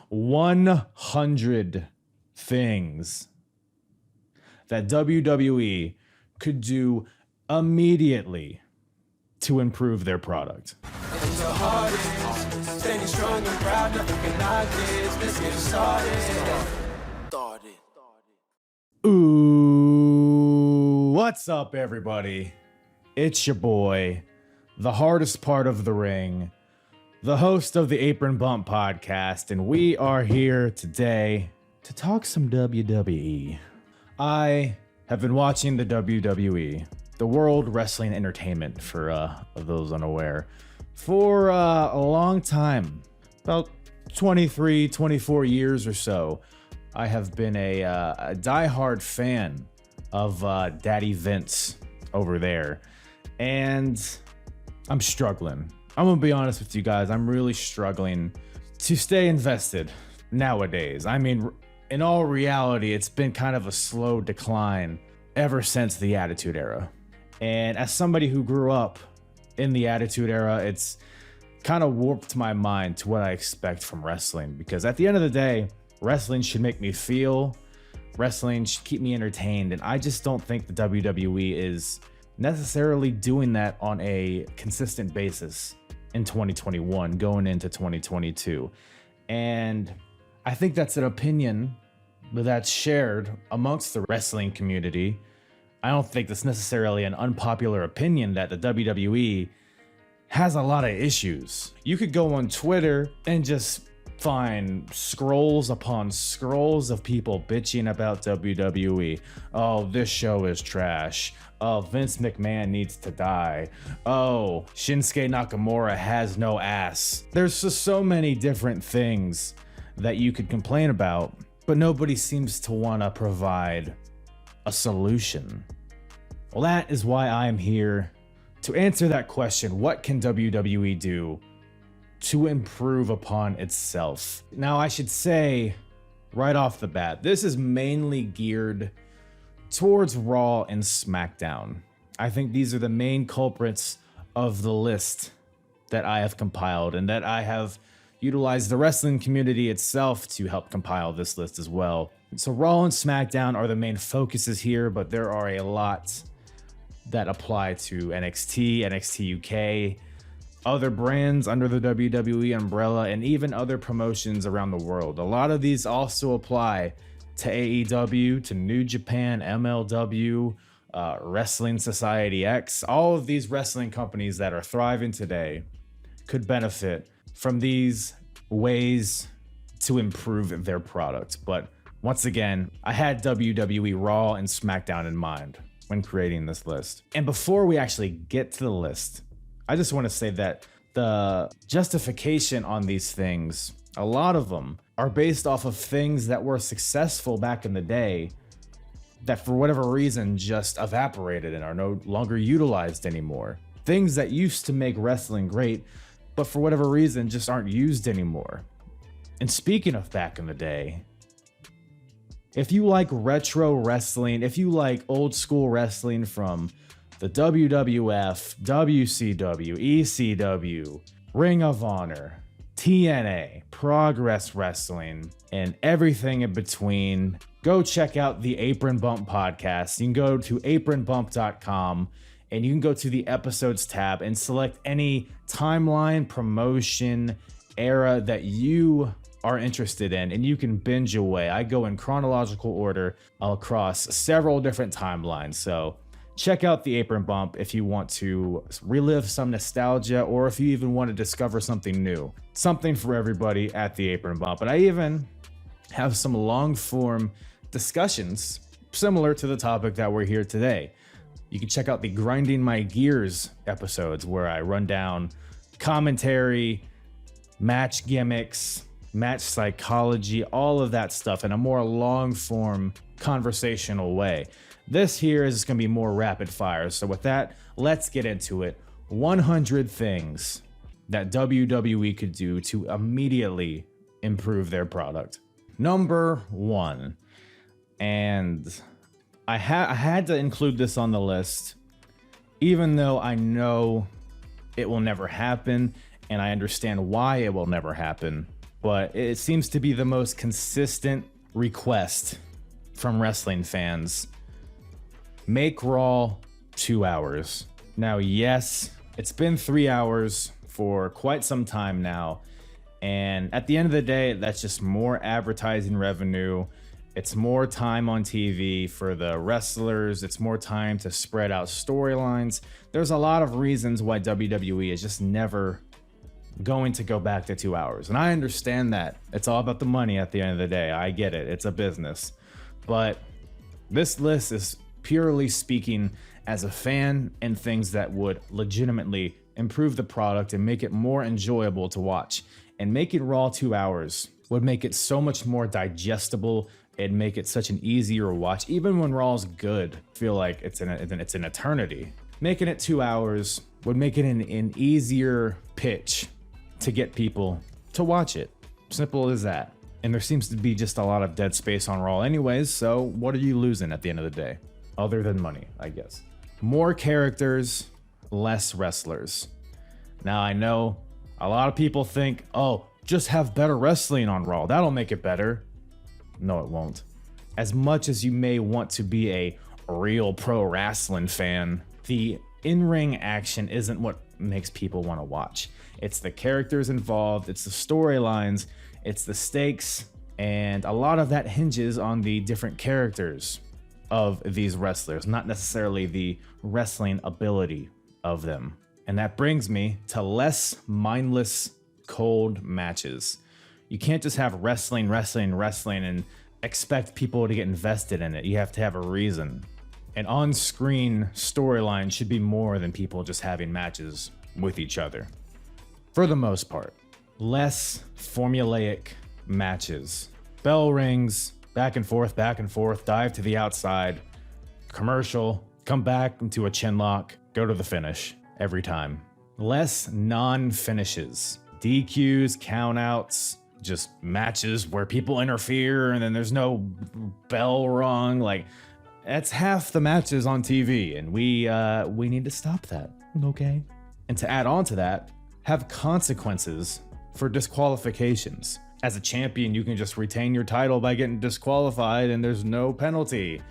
100 things that WWE could do immediately to improve their product. Ooh, what's up, everybody? It's your boy, the hardest part of the ring, the host of the Apron Bump podcast, and we are here today to talk some WWE. I have been watching the WWE, the World Wrestling Entertainment, for those unaware, for a long time, about 23, 24 years or so. I have been a diehard fan of Daddy Vince over there, and I'm struggling. I'm gonna be honest with you guys. I'm really struggling to stay invested nowadays. I mean, in all reality, it's been kind of a slow decline ever since the Attitude Era. And as somebody who grew up in the Attitude Era, it's kind of warped my mind to what I expect from wrestling. Because at the end of the day, wrestling should make me feel, wrestling should keep me entertained. And I just don't think the WWE is necessarily doing that on a consistent basis in 2021 going into 2022. And I think that's an opinion that's shared amongst the wrestling community. I don't think that's necessarily an unpopular opinion that the WWE has a lot of issues. You could go on Twitter and just find scrolls upon scrolls of people bitching about WWE. Oh, this show is trash. Oh, Vince McMahon needs to die. Oh, Shinsuke Nakamura has no ass. There's just so many different things that you could complain about, but nobody seems to want to provide a solution. Well, that is why I'm here to answer that question. What can WWE do to improve upon itself? Now, I should say right off the bat, this is mainly geared towards Raw and SmackDown. I think these are the main culprits of the list that I have compiled, and that I have utilized the wrestling community itself to help compile this list as well. So Raw and SmackDown are the main focuses here, but there are a lot that apply to NXT, NXT UK, other brands under the WWE umbrella, and even other promotions around the world. A lot of these also apply to AEW, to New Japan, MLW, Wrestling Society X. All of these wrestling companies that are thriving today could benefit from these ways to improve their product. But once again, I had WWE Raw and SmackDown in mind when creating this list. And before we actually get to the list, I just want to say that the justification on these things, a lot of them are based off of things that were successful back in the day that for whatever reason just evaporated and are no longer utilized anymore. Things that used to make wrestling great, but for whatever reason just aren't used anymore. And speaking of back in the day, if you like retro wrestling, if you like old school wrestling from the WWF, WCW, ECW, Ring of Honor, TNA, Progress Wrestling, and everything in between, go check out the Apron Bump podcast. You can go to apronbump.com and you can go to the episodes tab and select any timeline, promotion, era that you are interested in, and you can binge away. I go in chronological order across several different timelines. So check out the Apron Bump if you want to relive some nostalgia, or if you even want to discover something new. Something for everybody at the Apron Bump. And I even have some long form discussions similar to the topic that we're here today. You can check out the Grinding My Gears episodes, where I run down commentary, match gimmicks, match psychology, all of that stuff in a more long form conversational way. This here is going to be more rapid fire. So with that, let's get into it. 100 things that WWE could do to immediately improve their product. Number 1, and I had to include this on the list, even though I know it will never happen, and I understand why it will never happen. but it seems to be the most consistent request from wrestling fans. Make Raw 2 hours. Now, yes, it's been 3 hours for quite some time now. And at the end of the day, that's just more advertising revenue. It's more time on TV for the wrestlers. It's more time to spread out storylines. There's a lot of reasons why WWE is just never going to go back to 2 hours. And I understand that. It's all about the money at the end of the day. I get it. It's a business. But this list is purely speaking as a fan and things that would legitimately improve the product and make it more enjoyable to watch. And making Raw 2 hours would make it so much more digestible and make it such an easier watch. Even when Raw's good, I feel like it's an eternity. Making it 2 hours would make it an easier pitch to get people to watch it. Simple as that. And there seems to be just a lot of dead space on Raw anyways, so what are you losing at the end of the day? Other than money, I guess. More characters, less wrestlers. Now, I know a lot of people think, oh, just have better wrestling on Raw. That'll make it better. No, it won't. As much as you may want to be a real pro wrestling fan, the in-ring action isn't what makes people want to watch. It's the characters involved, it's the storylines, it's the stakes, and a lot of that hinges on the different characters of these wrestlers, not necessarily the wrestling ability of them. And that brings me to less mindless, cold matches. You can't just have wrestling, and expect people to get invested in it. You have to have a reason. An on-screen storyline should be more than people just having matches with each other. For the most part, less formulaic matches. Bell rings, back and forth, dive to the outside, commercial, come back into a chin lock, go to the finish every time. Less non-finishes, DQs, countouts, just matches where people interfere and then there's no bell rung. Like, that's half the matches on TV, and we need to stop that, okay? And to add on to that, have consequences for disqualifications. As a champion, you can just retain your title by getting disqualified and there's no penalty.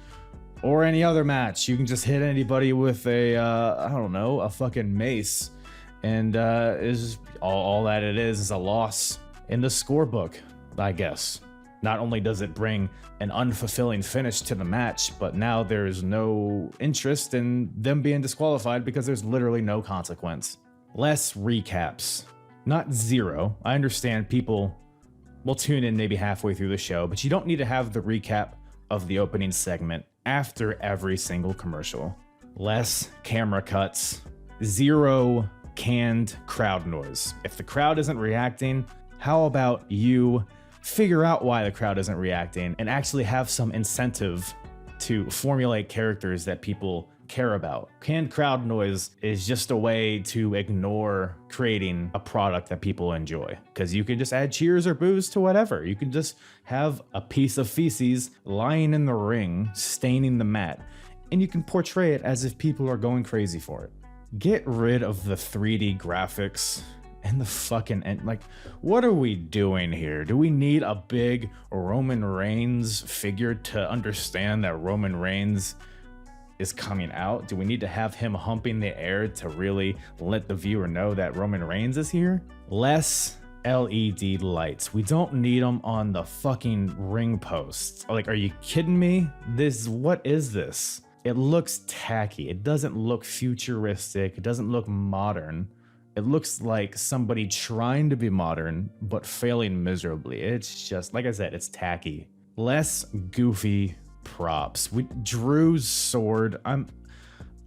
Or any other match, you can just hit anybody with a, a fucking mace. And is all that it is a loss in the scorebook, I guess. Not only does it bring an unfulfilling finish to the match, but now there's no interest in them being disqualified because there's literally no consequence. Less recaps. Not zero. I understand people will tune in maybe halfway through the show, but you don't need to have the recap of the opening segment after every single commercial. Less camera cuts. Zero canned crowd noise. If the crowd isn't reacting, how about you figure out why the crowd isn't reacting and actually have some incentive to formulate characters that people care about. Canned crowd noise is just a way to ignore creating a product that people enjoy, because you can just add cheers or boos to whatever. You can just have a piece of feces lying in the ring, staining the mat, and you can portray it as if people are going crazy for it. Get rid of the 3D graphics and the fucking what are we doing here? Do we need a big Roman Reigns figure to understand that Roman Reigns is coming out? Do we need to have him humping the air to really let the viewer know that Roman Reigns is here? Less LED lights. We don't need them on the fucking ring posts. Like, are you kidding me? What is this? It looks tacky. It doesn't look futuristic. It doesn't look modern. It looks like somebody trying to be modern, but failing miserably. It's just, like I said, it's tacky. Less goofy props. Drew's sword.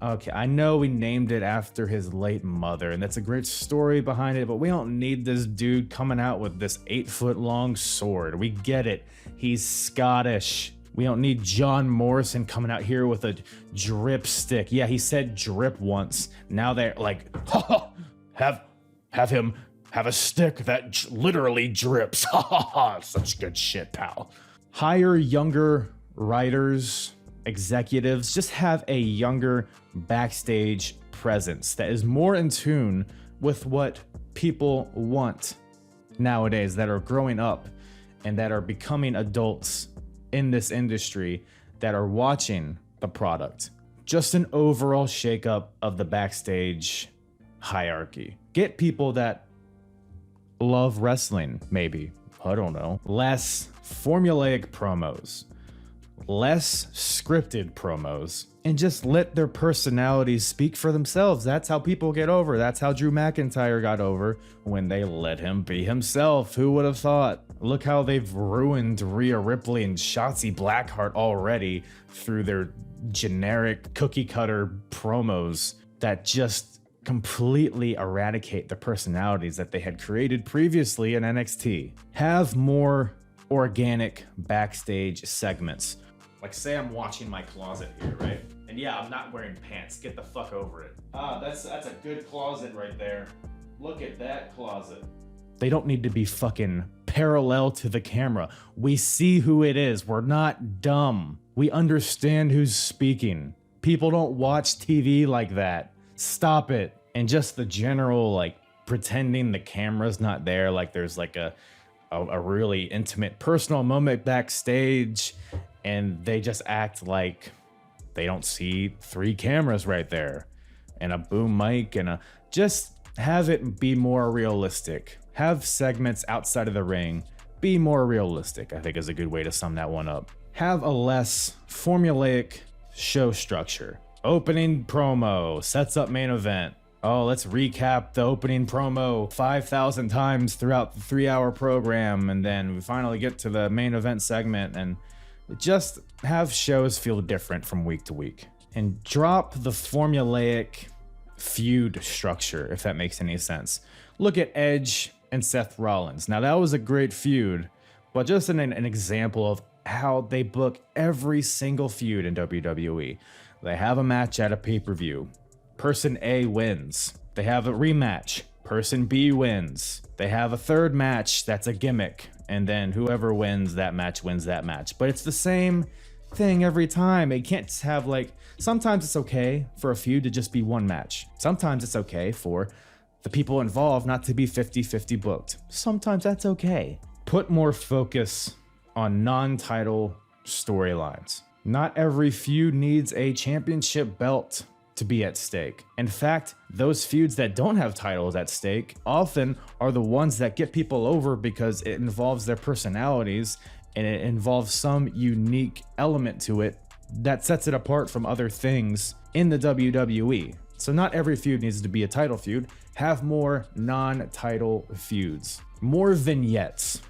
Okay, I know we named it after his late mother, and that's a great story behind it, but we don't need this dude coming out with this 8-foot-long sword. We get it. He's Scottish. We don't need John Morrison coming out here with a drip stick. Yeah, he said drip once. Now they're like, have him have a stick that literally drips. Such good shit, pal. Hire younger writers, executives. Just have a younger backstage presence that is more in tune with what people want nowadays that are growing up and that are becoming adults in this industry that are watching the product. Just an overall shakeup of the backstage hierarchy. Get people that love wrestling, maybe. I don't know. Less formulaic promos, less scripted promos, and just let their personalities speak for themselves. That's how people get over. That's how Drew McIntyre got over, when they let him be himself. Who would have thought? Look how they've ruined Rhea Ripley and Shotzi Blackheart already through their generic cookie cutter promos that just completely eradicate the personalities that they had created previously in NXT. Have more organic backstage segments. Like, say I'm watching my closet here, right? And yeah, I'm not wearing pants. Get the fuck over it. That's a good closet right there. Look at that closet. They don't need to be fucking parallel to the camera. We see who it is. We're not dumb. We understand who's speaking. People don't watch TV like that. Stop it. And just the general, like, pretending the camera's not there, like there's like a really intimate personal moment backstage, and they just act like they don't see 3 cameras right there and a boom mic and just have it be more realistic. Have segments outside of the ring be more realistic, I think is a good way to sum that one up. Have a less formulaic show structure. Opening promo sets up main event. Oh, let's recap the opening promo 5,000 times throughout the 3-hour program, and then we finally get to the main event segment, and just have shows feel different from week to week. And drop the formulaic feud structure, if that makes any sense. Look at Edge and Seth Rollins. Now, that was a great feud, but just an example of how they book every single feud in WWE. They have a match at a pay-per-view. Person A wins. They have a rematch. Person B wins. They have a third match that's a gimmick, and then whoever wins that match wins that match. But it's the same thing every time. It can't have, like, sometimes it's okay for a feud to just be one match. Sometimes it's okay for the people involved not to be 50-50 booked. Sometimes that's okay. Put more focus on non-title storylines. Not every feud needs a championship belt to be at stake. In fact, those feuds that don't have titles at stake often are the ones that get people over because it involves their personalities and it involves some unique element to it that sets it apart from other things in the WWE. So not every feud needs to be a title feud. Have more non-title feuds. More vignettes.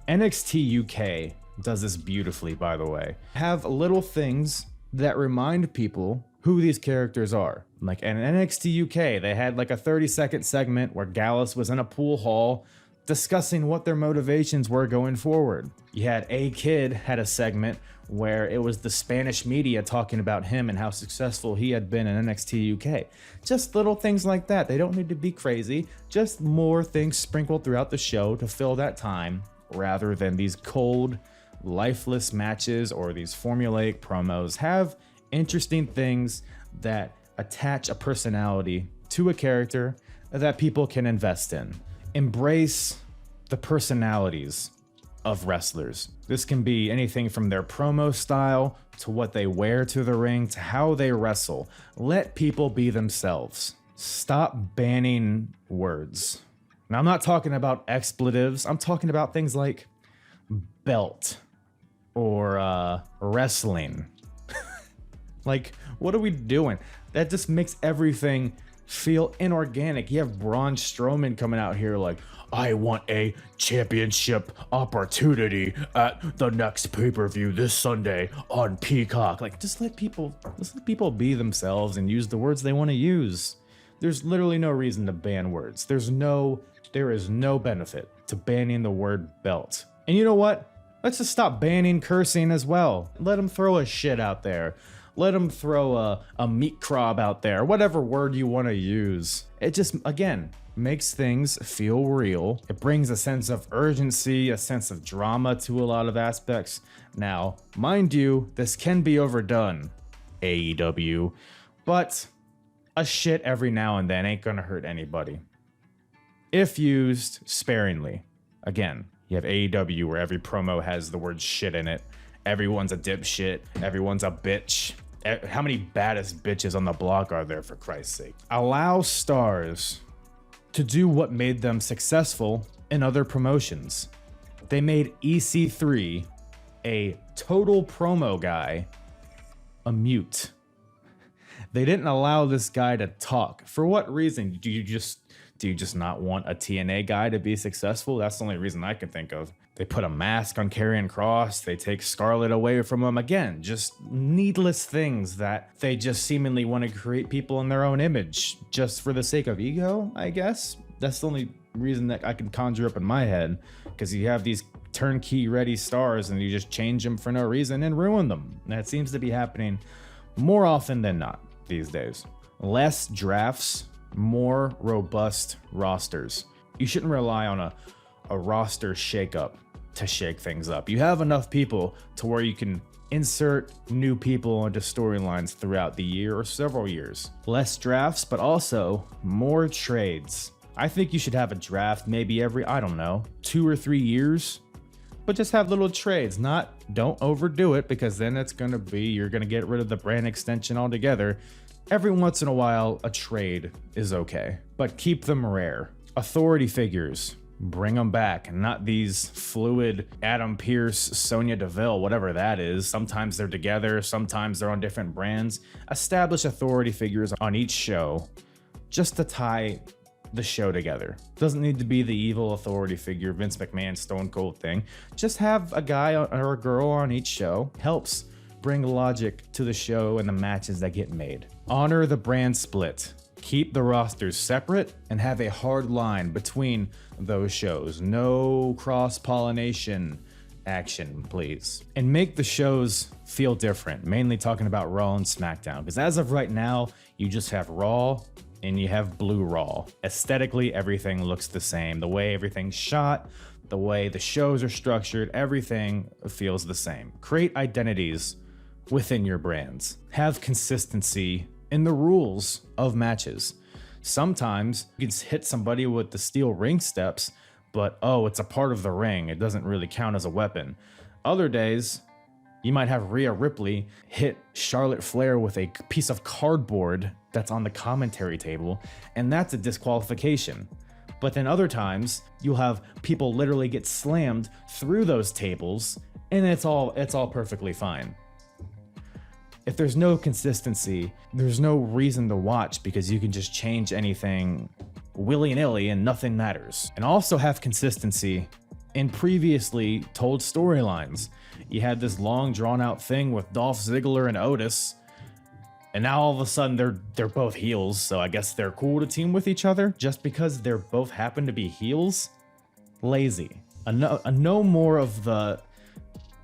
NXT UK does this beautifully, by the way. Have little things that remind people who these characters are. Like in NXT UK, they had like a 30-second segment where Gallus was in a pool hall discussing what their motivations were going forward. You had A-Kid had a segment where it was the Spanish media talking about him and how successful he had been in NXT UK. Just little things like that. They don't need to be crazy. Just more things sprinkled throughout the show to fill that time rather than these cold, lifeless matches or these formulaic promos. Have interesting things that attach a personality to a character that people can invest in. Embrace the personalities of wrestlers. This can be anything from their promo style to what they wear to the ring to how they wrestle. Let people be themselves. Stop banning words. Now, I'm not talking about expletives. I'm talking about things like belt or wrestling. Like, what are we doing? That just makes everything feel inorganic. You have Braun Strowman coming out here like, I want a championship opportunity at the next pay-per-view this Sunday on Peacock. Like, just let people be themselves and use the words they want to use. There's literally no reason to ban words. There is no benefit to banning the word belt. And you know what? Let's just stop banning cursing as well. Let them throw a shit out there. Let them throw a meat crab out there, whatever word you want to use. It just, again, makes things feel real. It brings a sense of urgency, a sense of drama to a lot of aspects. Now, mind you, this can be overdone, AEW, but a shit every now and then ain't gonna hurt anybody. If used sparingly. Again, you have AEW where every promo has the word shit in it. Everyone's a dipshit. Everyone's a bitch. How many baddest bitches on the block are there, for Christ's sake? Allow stars to do what made them successful in other promotions. They made EC3, a total promo guy, a mute. They didn't allow this guy to talk. For what reason? Do you just not want a TNA guy to be successful? That's the only reason I can think of. They put a mask on Karrion Kross. They take Scarlett away from him. Again, just needless things that they just seemingly want to create people in their own image just for the sake of ego, I guess. That's the only reason that I can conjure up in my head, because you have these turnkey ready stars and you just change them for no reason and ruin them. And that seems to be happening more often than not these days. Less drafts, more robust rosters. You shouldn't rely on a roster shakeup to shake things up. You have enough people to where you can insert new people into storylines throughout the year or several years. Less drafts, but also more trades. I think you should have a draft maybe every, I don't know, 2 or 3 years, but just have little trades. Don't overdo it, because then you're gonna get rid of the brand extension altogether. Every once in a while, a trade is okay, but keep them rare. Authority figures, bring them back, not these fluid Adam Pearce, Sonya Deville, whatever that is. Sometimes they're together, sometimes they're on different brands. Establish authority figures on each show just to tie the show together. Doesn't need to be the evil authority figure, Vince McMahon, Stone Cold thing. Just have a guy or a girl on each show. Helps bring logic to the show and the matches that get made. Honor the brand split. Keep the rosters separate and have a hard line between those shows. No cross-pollination action, please. And make the shows feel different, mainly talking about Raw and SmackDown, because as of right now, you just have Raw and you have Blue Raw. Aesthetically, everything looks the same. The way everything's shot, the way the shows are structured, everything feels the same. Create identities within your brands. Have consistency in the rules of matches. Sometimes you can hit somebody with the steel ring steps, but it's a part of the ring. It doesn't really count as a weapon. Other days, you might have Rhea Ripley hit Charlotte Flair with a piece of cardboard that's on the commentary table, and that's a disqualification. But then other times, you'll have people literally get slammed through those tables, and it's all perfectly fine. If there's no consistency, there's no reason to watch, because you can just change anything willy-nilly and nothing matters. And also have consistency in previously told storylines. You had this long drawn-out thing with Dolph Ziggler and Otis, and now all of a sudden they're both heels, so I guess they're cool to team with each other just because they're both happen to be heels? Lazy. No more of the...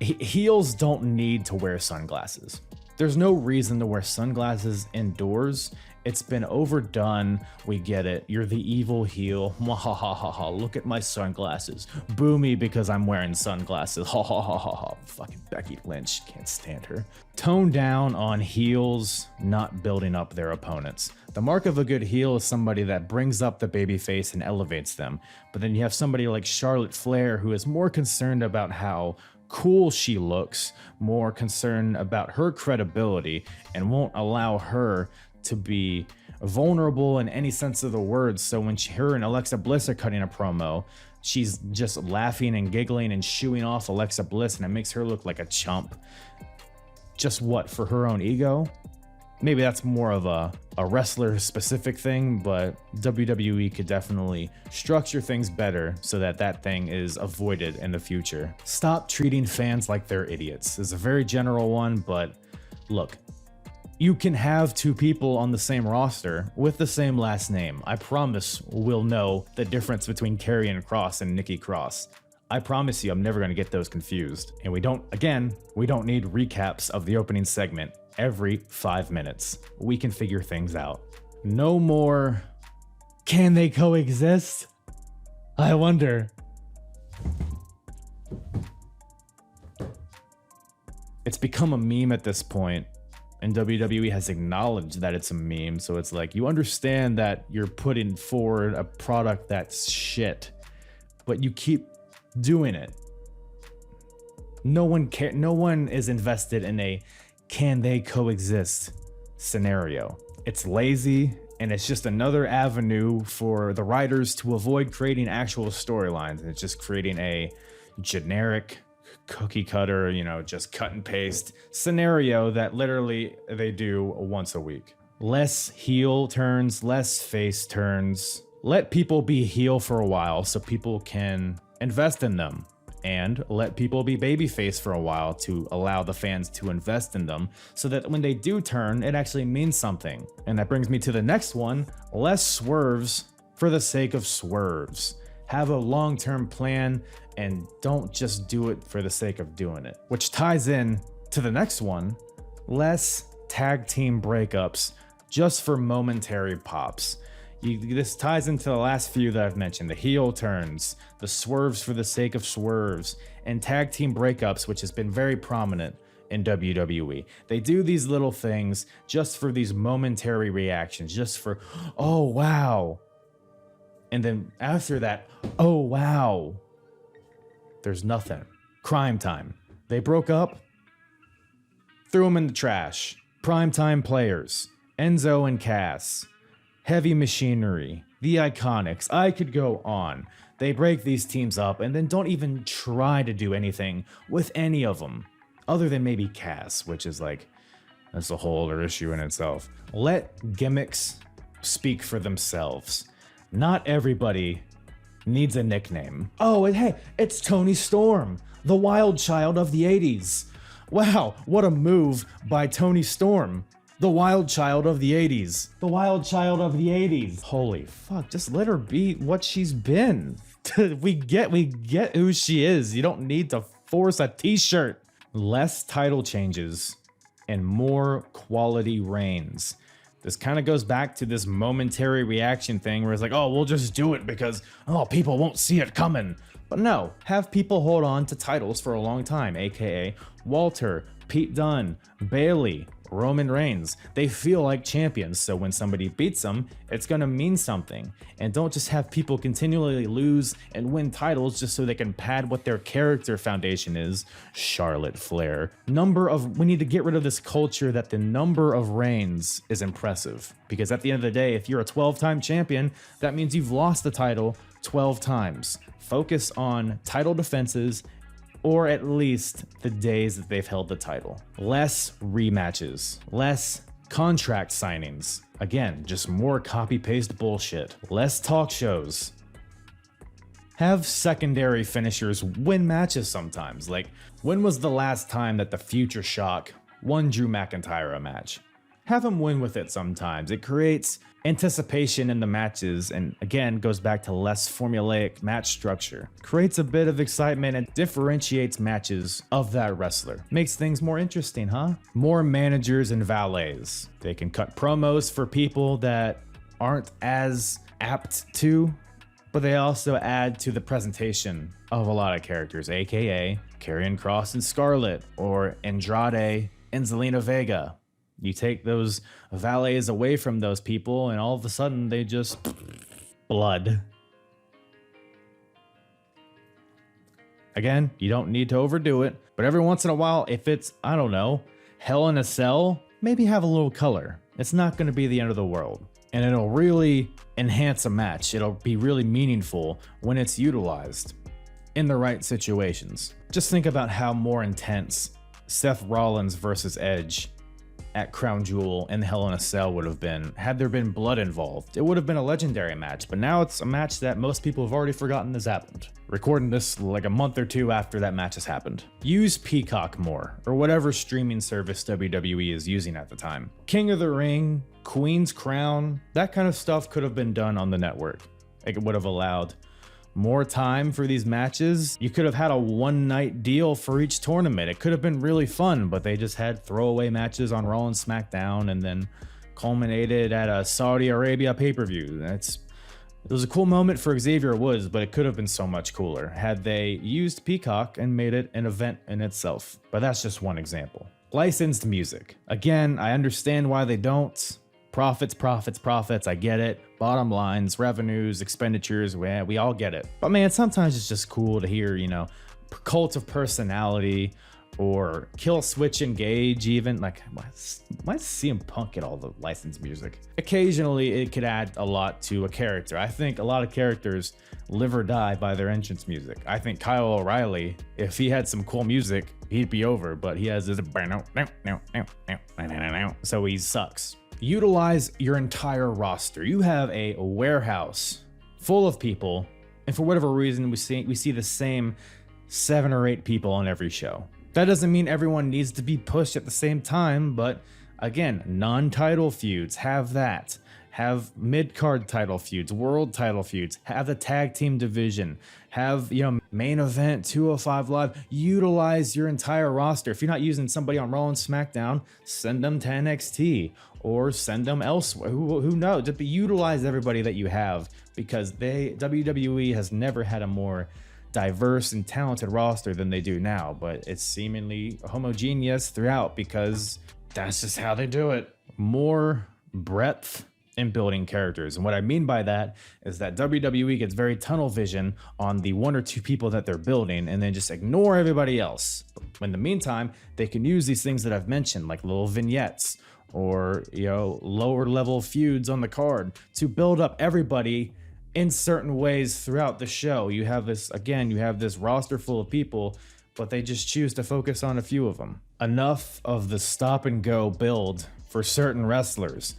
Heels don't need to wear sunglasses. There's no reason to wear sunglasses indoors. It's been overdone. We get it. You're the evil heel. Mwahahaha. Look at my sunglasses. Boo me because I'm wearing sunglasses. Ha ha ha ha ha. Fucking Becky Lynch. Can't stand her. Tone down on heels not building up their opponents. The mark of a good heel is somebody that brings up the babyface and elevates them. But then you have somebody like Charlotte Flair who is more concerned about how cool she looks, more concerned about her credibility, and won't allow her to be vulnerable in any sense of the word. So when her and Alexa Bliss are cutting a promo, she's just laughing and giggling and shooing off Alexa Bliss, and it makes her look like a chump. Just what, for her own ego? Maybe that's more of a wrestler specific thing, but WWE could definitely structure things better so that thing is avoided in the future. Stop treating fans like they're idiots. It's a very general one, but look, you can have two people on the same roster with the same last name. I promise we'll know the difference between Karrion Kross and Nikki Cross. I promise you I'm never going to get those confused. And we don't need recaps of the opening segment every 5 minutes. We can figure things out. No more, can they coexist? I wonder. It's become a meme at this point, and WWE has acknowledged that it's a meme, so it's like, you understand that you're putting forward a product that's shit, but you keep doing it. No one is invested in a can they coexist scenario. It's lazy, and it's just another avenue for the writers to avoid creating actual storylines. It's just creating a generic cookie cutter, just cut and paste scenario that literally they do once a week. Less heel turns, less face turns. Let people be heel for a while so people can invest in them. And let people be babyface for a while to allow the fans to invest in them so that when they do turn, it actually means something. And that brings me to the next one, less swerves for the sake of swerves. Have a long-term plan and don't just do it for the sake of doing it. Which ties in to the next one, less tag team breakups just for momentary pops. This ties into the last few that I've mentioned, the heel turns, the swerves for the sake of swerves, and tag team breakups, which has been very prominent in WWE. They do these little things just for these momentary reactions, just for, oh, wow. And then after that, oh, wow, there's nothing. Crime time. They broke up, threw them in the trash. Primetime players, Enzo and Cass. Heavy Machinery, the Iconics, I could go on. They break these teams up and then don't even try to do anything with any of them, other than maybe Cass, which is that's a whole other issue in itself. Let gimmicks speak for themselves. Not everybody needs a nickname. Oh, and hey, it's Toni Storm, the wild child of the 80s. Wow, what a move by Toni Storm. The wild child of the 80s. The wild child of the 80s. Holy fuck, just let her be what she's been. we get who she is. You don't need to force a t-shirt. Less title changes and more quality reigns. This kind of goes back to this momentary reaction thing where it's like, oh, we'll just do it because, people won't see it coming. But no, have people hold on to titles for a long time, aka Walter, Pete Dunne, Bayley, Roman Reigns. They feel like champions, so when somebody beats them, it's gonna mean something. And don't just have people continually lose and win titles just so they can pad what their character foundation is. Charlotte Flair. We need to get rid of this culture that the number of reigns is impressive. Because at the end of the day, if you're a 12-time champion, that means you've lost the title 12 times. Focus on title defenses, or at least the days that they've held the title. Less rematches, less contract signings. Again, just more copy-paste bullshit. Less talk shows. Have secondary finishers win matches sometimes. Like, when was the last time that the Future Shock won Drew McIntyre a match? Have him win with it sometimes. It creates anticipation in the matches, and again goes back to less formulaic match structure. Creates a bit of excitement and differentiates matches of that wrestler. Makes things more interesting, huh? More managers and valets. They can cut promos for people that aren't as apt to, but they also add to the presentation of a lot of characters, aka Karrion Kross and Scarlett, or Andrade and Zelina Vega. You take those valets away from those people, and all of a sudden they just blood. Again, you don't need to overdo it, but every once in a while, if it's, I don't know, Hell in a Cell, maybe have a little color. It's not going to be the end of the world, and it'll really enhance a match. It'll be really meaningful when it's utilized in the right situations. Just think about how more intense Seth Rollins versus Edge at Crown Jewel and Hell in a Cell would have been had there been blood involved. It would have been a legendary match, but now it's a match that most people have already forgotten has happened. Recording this like a month or two after that match has happened. Use Peacock more, or whatever streaming service WWE is using at the time. King of the Ring, Queen's Crown, that kind of stuff could have been done on the network. It would have allowed more time for these matches. You could have had a one-night deal for each tournament. It could have been really fun, but they just had throwaway matches on Raw and SmackDown and then culminated at a Saudi Arabia pay-per-view. It was a cool moment for Xavier Woods, but it could have been so much cooler had they used Peacock and made it an event in itself. But that's just one example. Licensed music. Again, I understand why they don't. Profits, profits, profits. I get it. Bottom lines, revenues, expenditures. We all get it. But man, sometimes it's just cool to hear, cult of personality or Kill Switch Engage, even like why does CM Punk get all the licensed music? Occasionally it could add a lot to a character. I think a lot of characters live or die by their entrance music. I think Kyle O'Reilly, if he had some cool music, he'd be over, but he has this so he sucks. Utilize your entire roster. You have a warehouse full of people, and for whatever reason we see the same 7 or 8 people on every show. That doesn't mean everyone needs to be pushed at the same time, but again, non-title feuds, have that. Have mid-card title feuds, world title feuds, have the tag team division, have, main event, 205 Live. Utilize your entire roster. If you're not using somebody on Raw and SmackDown, send them to NXT or send them elsewhere. Who knows? Just utilize everybody that you have, because WWE has never had a more diverse and talented roster than they do now, but it's seemingly homogeneous throughout because that's just how they do it. More breadth in building characters. And what I mean by that is that WWE gets very tunnel vision on the 1 or 2 people that they're building and then just ignore everybody else. In the meantime, they can use these things that I've mentioned, like little vignettes or lower level feuds on the card to build up everybody in certain ways throughout the show. You have this roster full of people, but they just choose to focus on a few of them. Enough of the stop and go build for certain wrestlers.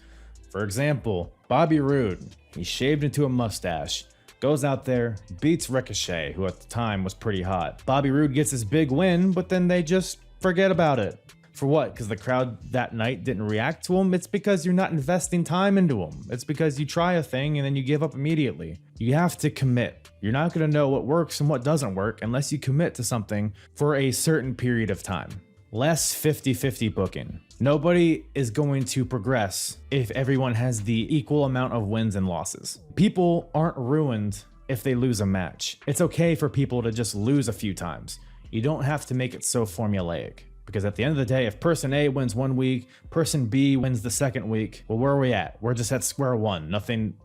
For example, Bobby Roode, he shaved into a mustache, goes out there, beats Ricochet, who at the time was pretty hot. Bobby Roode gets his big win, but then they just forget about it. For what? Because the crowd that night didn't react to him? It's because you're not investing time into him. It's because you try a thing and then you give up immediately. You have to commit. You're not going to know what works and what doesn't work unless you commit to something for a certain period of time. Less 50-50 booking. Nobody is going to progress if everyone has the equal amount of wins and losses. People aren't ruined if they lose a match. It's okay for people to just lose a few times. You don't have to make it so formulaic. Because at the end of the day, if person A wins one week, person B wins the second week, well, where are we at? We're just at square one. Nothing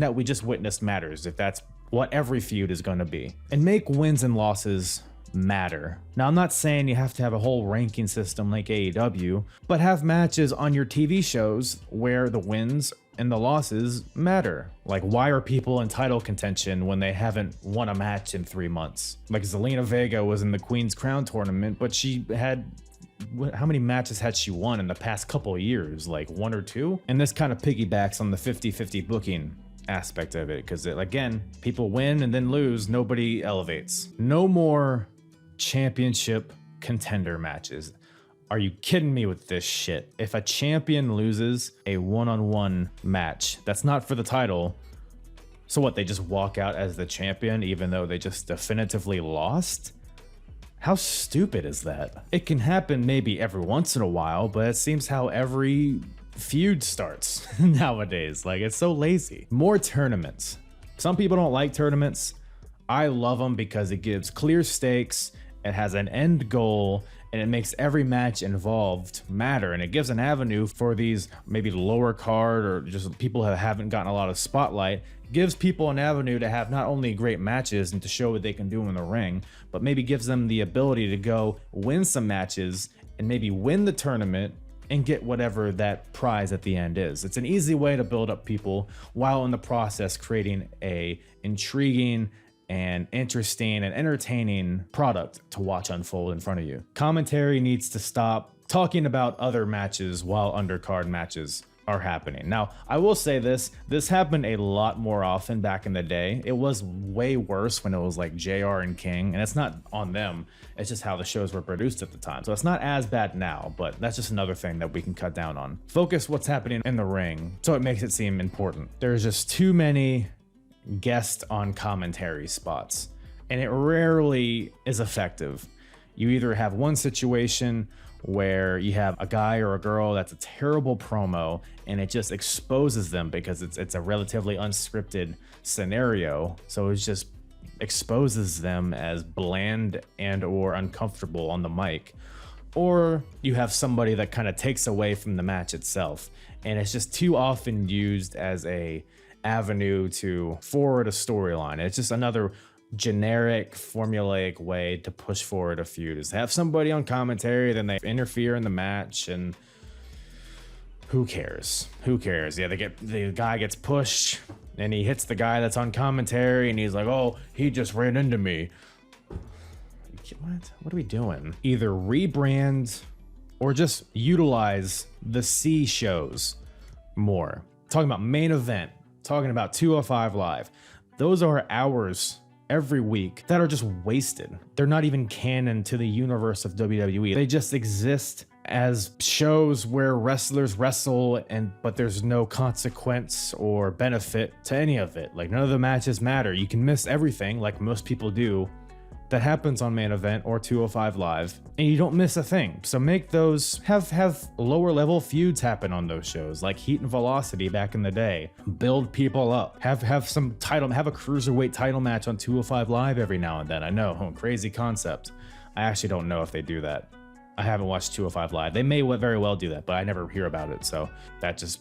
that we just witnessed matters if that's what every feud is going to be. And make wins and losses matter. Now, I'm not saying you have to have a whole ranking system like AEW, but have matches on your TV shows where the wins and the losses matter. Like, why are people in title contention when they haven't won a match in 3 months? Like, Zelina Vega was in the Queen's Crown tournament, but she had... how many matches had she won in the past couple of years? Like 1 or 2? And this kind of piggybacks on the 50-50 booking aspect of it, because again, people win and then lose, nobody elevates. No more championship contender matches. Are you kidding me with this shit? If a champion loses a one-on-one match that's not for the title, so what, they just walk out as the champion even though they just definitively lost? How stupid is that? It can happen maybe every once in a while, but it seems how every feud starts nowadays. Like, it's so lazy. More tournaments. Some people don't like tournaments. I love them because it gives clear stakes, it has an end goal, and it makes every match involved matter, and it gives an avenue for these maybe lower card or just people who haven't gotten a lot of spotlight. Gives people an avenue to have not only great matches and to show what they can do in the ring, but maybe gives them the ability to go win some matches and maybe win the tournament and get whatever that prize at the end is. It's an easy way to build up people while in the process creating a intriguing and interesting and entertaining product to watch unfold in front of you. Commentary needs to stop talking about other matches while undercard matches are happening. Now, I will say this happened a lot more often back in the day. It was way worse when it was like JR and King, and it's not on them, it's just how the shows were produced at the time. So it's not as bad now, but that's just another thing that we can cut down on. Focus what's happening in the ring so it makes it seem important. There's just too many guest on commentary spots, and it rarely is effective. You either have one situation where you have a guy or a girl that's a terrible promo and it just exposes them because it's a relatively unscripted scenario, so it just exposes them as bland and or uncomfortable on the mic. Or you have somebody that kind of takes away from the match itself and it's just too often used as a avenue to forward a storyline. It's just another generic formulaic way to push forward a feud, is have somebody on commentary, then they interfere in the match, and who cares? Yeah, the guy gets pushed and he hits the guy that's on commentary and he's like, oh, he just ran into me. What are we doing? Either rebrand or just utilize the C shows more. Talking about Main Event, talking about 205 Live. Those are hours every week that are just wasted. They're not even canon to the universe of WWE. They just exist as shows where wrestlers wrestle, but there's no consequence or benefit to any of it. Like, none of the matches matter. You can miss everything, like most people do, that happens on Main Event or 205 Live, and you don't miss a thing. So make those, have lower level feuds happen on those shows, like Heat and Velocity back in the day. Build people up. Have some title, have a cruiserweight title match on 205 Live every now and then. I know, crazy concept. I actually don't know if they do that. I haven't watched 205 Live. They may very well do that, but I never hear about it. So that just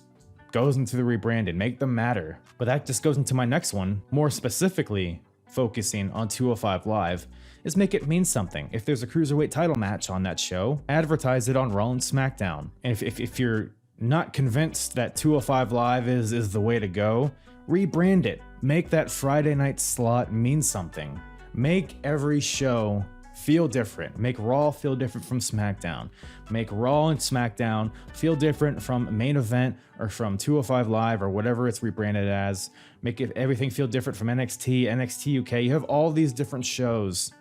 goes into the rebranding. Make them matter. But that just goes into my next one, more specifically focusing on 205 Live, is make it mean something. If there's a cruiserweight title match on that show, advertise it on Raw and SmackDown. And if you're not convinced that 205 Live is the way to go, rebrand it. Make that Friday night slot mean something. Make every show feel different. Make Raw feel different from SmackDown. Make Raw and SmackDown feel different from Main Event or from 205 Live or whatever it's rebranded as. Make everything feel different from NXT, NXT UK. You have all these different shows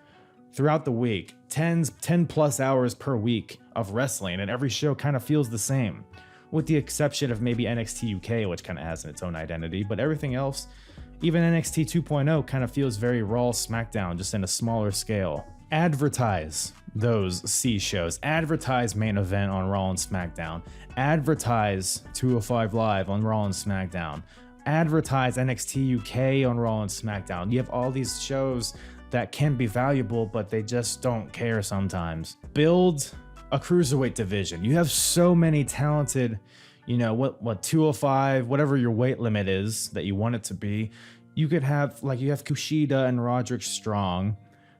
throughout the week, 10 plus hours per week of wrestling, and every show kind of feels the same, with the exception of maybe NXT UK, which kind of has its own identity, but everything else, even NXT 2.0 kind of feels very Raw, SmackDown, just in a smaller scale. Advertise those C shows. Advertise Main Event on Raw and SmackDown. Advertise 205 Live on Raw and SmackDown. Advertise NXT UK on Raw and SmackDown. You have all these shows that can be valuable, but they just don't care sometimes. Build a cruiserweight division. You have so many talented, what 205, whatever your weight limit is that you want it to be. You could have, you have Kushida and Roderick Strong,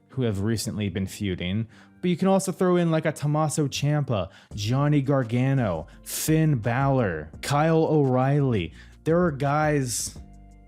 who have recently been feuding, but you can also throw in like a Tommaso Ciampa, Johnny Gargano, Finn Balor, Kyle O'Reilly. There are guys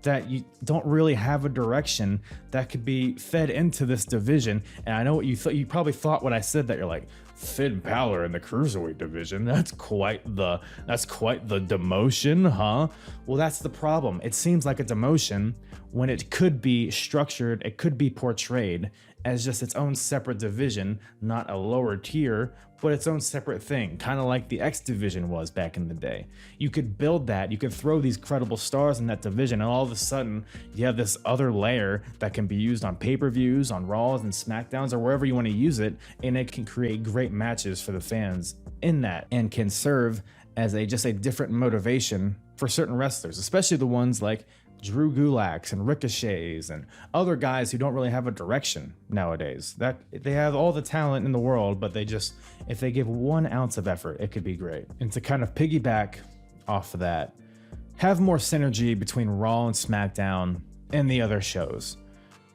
that you don't really have a direction that could be fed into this division. And I know what you thought. You probably thought when I said that, you're like, Finn Balor in the cruiserweight division. That's quite the demotion, huh? Well, that's the problem. It seems like a demotion when it could be structured, it could be portrayed as just its own separate division, not a lower tier, but its own separate thing, kind of like the X division was back in the day. You could build that, you could throw these credible stars in that division, and all of a sudden you have this other layer that can be used on pay-per-views, on Raws and SmackDowns, or wherever you want to use it, and it can create great matches for the fans in that, and can serve as just a different motivation for certain wrestlers, especially the ones like Drew Gulaks and Ricochets and other guys who don't really have a direction nowadays. That they have all the talent in the world, but if they give 1 ounce of effort, it could be great. And to kind of piggyback off of that, have more synergy between Raw and SmackDown and the other shows.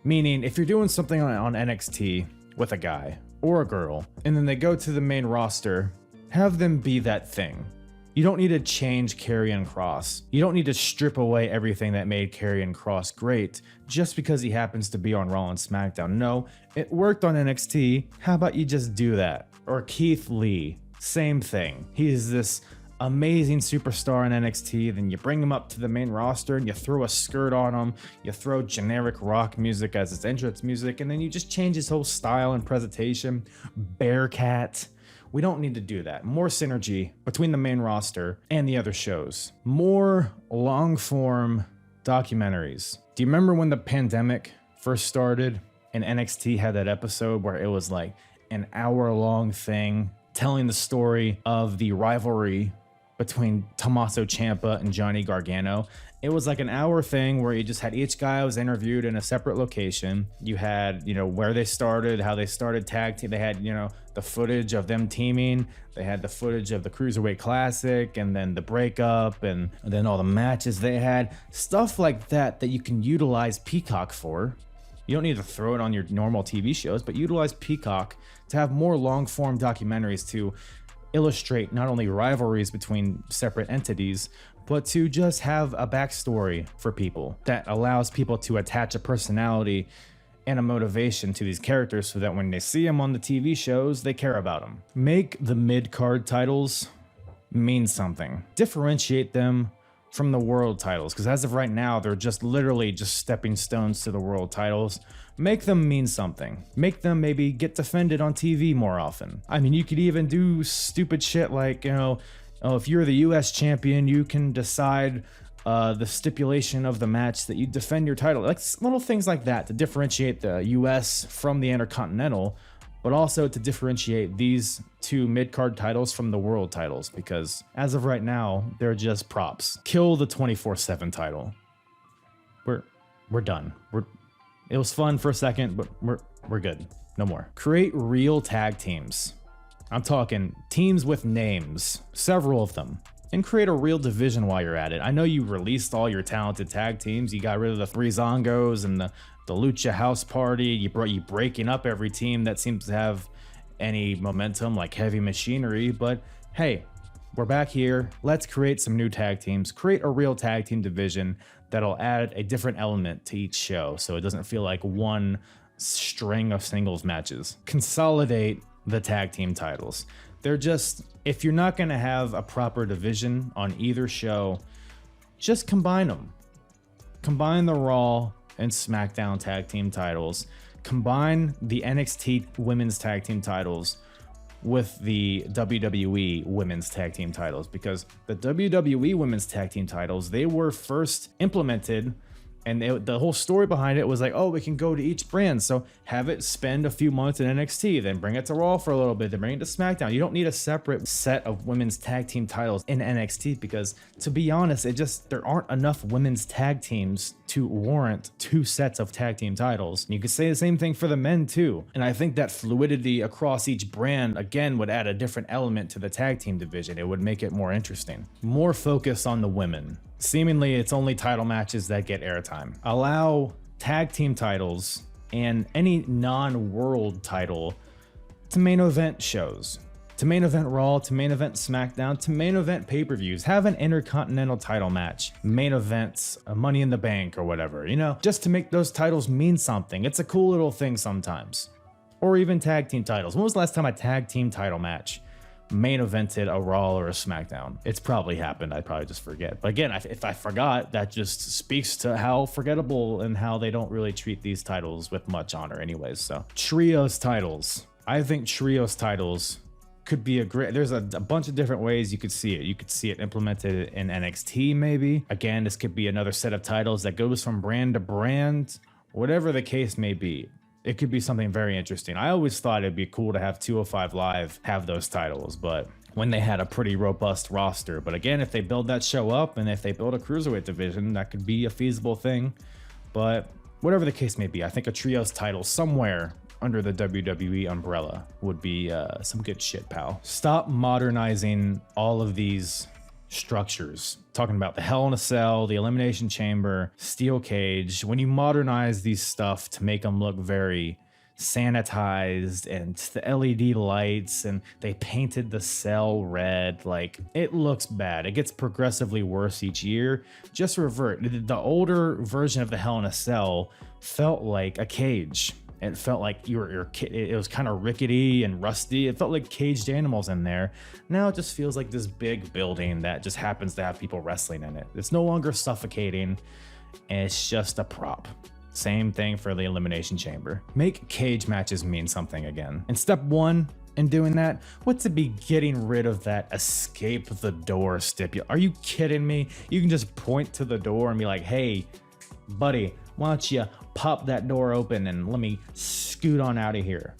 Meaning, if you're doing something on NXT with a guy or a girl, and then they go to the main roster, have them be that thing. You don't need to change Karrion Kross. You don't need to strip away everything that made Karrion Kross great just because he happens to be on Raw and SmackDown. No, it worked on NXT. How about you just do that? Or Keith Lee, same thing. He's this amazing superstar in NXT, then you bring him up to the main roster and you throw a skirt on him, you throw generic rock music as his entrance music, and then you just change his whole style and presentation. Bearcat. We don't need to do that. More synergy between the main roster and the other shows. More long-form documentaries. Do you remember when the pandemic first started and NXT had that episode where it was like an hour-long thing telling the story of the rivalry between Tommaso Ciampa and Johnny Gargano? It was like an hour thing where you just had each guy was interviewed in a separate location. You had, where they started, how they started tag team. They had, the footage of them teaming. They had the footage of the Cruiserweight Classic and then the breakup and then all the matches they had. Stuff like that you can utilize Peacock for. You don't need to throw it on your normal TV shows, but utilize Peacock to have more long-form documentaries to illustrate not only rivalries between separate entities, but to just have a backstory for people that allows people to attach a personality and a motivation to these characters so that when they see them on the TV shows, they care about them. Make the mid-card titles mean something. Differentiate them from the world titles, because as of right now, they're just literally just stepping stones to the world titles. Make them mean something. Make them maybe get defended on TV more often. I mean, you could even do stupid shit like, if you're the US champion, you can decide the stipulation of the match that you defend your title. Like little things like that to differentiate the US from the Intercontinental, but also to differentiate these two mid-card titles from the world titles, because as of right now, they're just props. Kill the 24/7 title. We're done. It was fun for a second, but we're good. No more. Create real tag teams. I'm talking teams with names, several of them, and create a real division while you're at it. I know you released all your talented tag teams. You got rid of the three Zongos and the Lucha House Party. You breaking up every team that seems to have any momentum, like Heavy Machinery. But hey, we're back here. Let's create some new tag teams. Create a real tag team division that'll add a different element to each show, so it doesn't feel like one string of singles matches. Consolidate the tag team titles. They're just, if you're not going to have a proper division on either show, just combine them. Combine the Raw and SmackDown tag team titles. Combine the NXT women's tag team titles with the WWE women's tag team titles, because the WWE women's tag team titles, they were first implemented, and the whole story behind it was like, oh, we can go to each brand, so have it spend a few months in NXT, then bring it to Raw for a little bit, then bring it to SmackDown. You don't need a separate set of women's tag team titles in NXT, because to be honest, there aren't enough women's tag teams to warrant two sets of tag team titles. You could say the same thing for the men too. And I think that fluidity across each brand, again, would add a different element to the tag team division. It would make it more interesting. More focus on the women. Seemingly, it's only title matches that get airtime. Allow tag team titles and any non-world title to main event shows, to main event Raw, to main event SmackDown, to main event pay-per-views. Have an Intercontinental title match, main events, a Money in the Bank or whatever, just to make those titles mean something. It's a cool little thing sometimes. Or even tag team titles. When was the last time a tag team title match main evented a Raw or a SmackDown? It's probably happened. I probably just forget. But again, if I forgot, that just speaks to how forgettable and how they don't really treat these titles with much honor anyways. So trios titles. I think trios titles could be there's a bunch of different ways you could see it. You could see it implemented in NXT maybe. Again, this could be another set of titles that goes from brand to brand, whatever the case may be. It could be something very interesting. I always thought it'd be cool to have 205 Live have those titles, but when they had a pretty robust roster. But again, if they build that show up and if they build a cruiserweight division, that could be a feasible thing. But whatever the case may be, I think a trios title somewhere under the WWE umbrella would be some good shit, pal. Stop modernizing all of these structures. Talking about the Hell in a Cell, the Elimination Chamber, Steel Cage. When you modernize these stuff to make them look very sanitized, and the LED lights, and they painted the cell red, like, it looks bad. It gets progressively worse each year. Just revert. The older version of the Hell in a Cell felt like a cage. It felt like it was kind of rickety and rusty. It felt like caged animals in there. Now it just feels like this big building that just happens to have people wrestling in it. It's no longer suffocating, and it's just a prop. Same thing for the Elimination Chamber. Make cage matches mean something again. And step one in doing that, what's it be getting rid of that escape the door stipulation? Are you kidding me? You can just point to the door and be like, hey, buddy, why don't you pop that door open and let me scoot on out of here?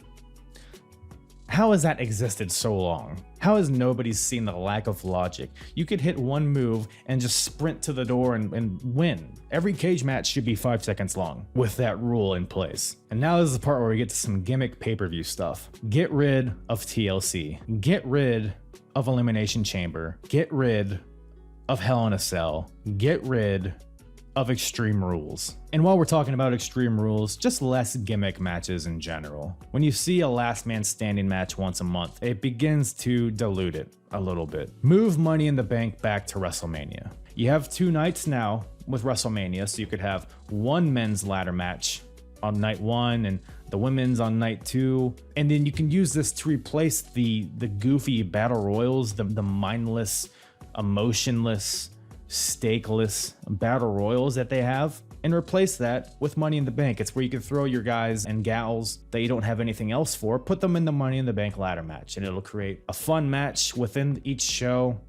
How has that existed so long? How has nobody seen the lack of logic? You could hit one move and just sprint to the door and win. Every cage match should be 5 seconds long with that rule in place. And now this is the part where we get to some gimmick pay-per-view stuff. Get rid of TLC. Get rid of Elimination Chamber. Get rid of Hell in a Cell. Get rid of Extreme Rules. And while we're talking about Extreme Rules, just less gimmick matches in general. When you see a last man standing match once a month, it begins to dilute it a little bit. Move Money in the Bank back to WrestleMania. You have 2 nights now with WrestleMania, so you could have one men's ladder match on night 1 and the women's on night 2. And then you can use this to replace the goofy battle royals, the mindless, emotionless, stakeless battle royals that they have, and replace that with Money in the Bank. It's where you can throw your guys and gals that you don't have anything else for, put them in the Money in the Bank ladder match, and it'll create a fun match within each show.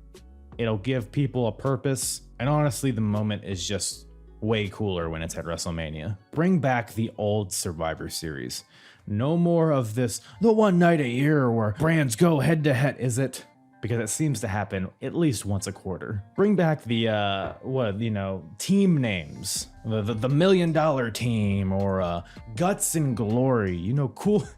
It'll give people a purpose, and honestly, the moment is just way cooler when it's at WrestleMania. Bring back the old Survivor Series. No more of this, the one night a year where brands go head to head. Is it? Because it seems to happen at least once a quarter. Bring back the team names, the $1 million team, or Guts and Glory, cool,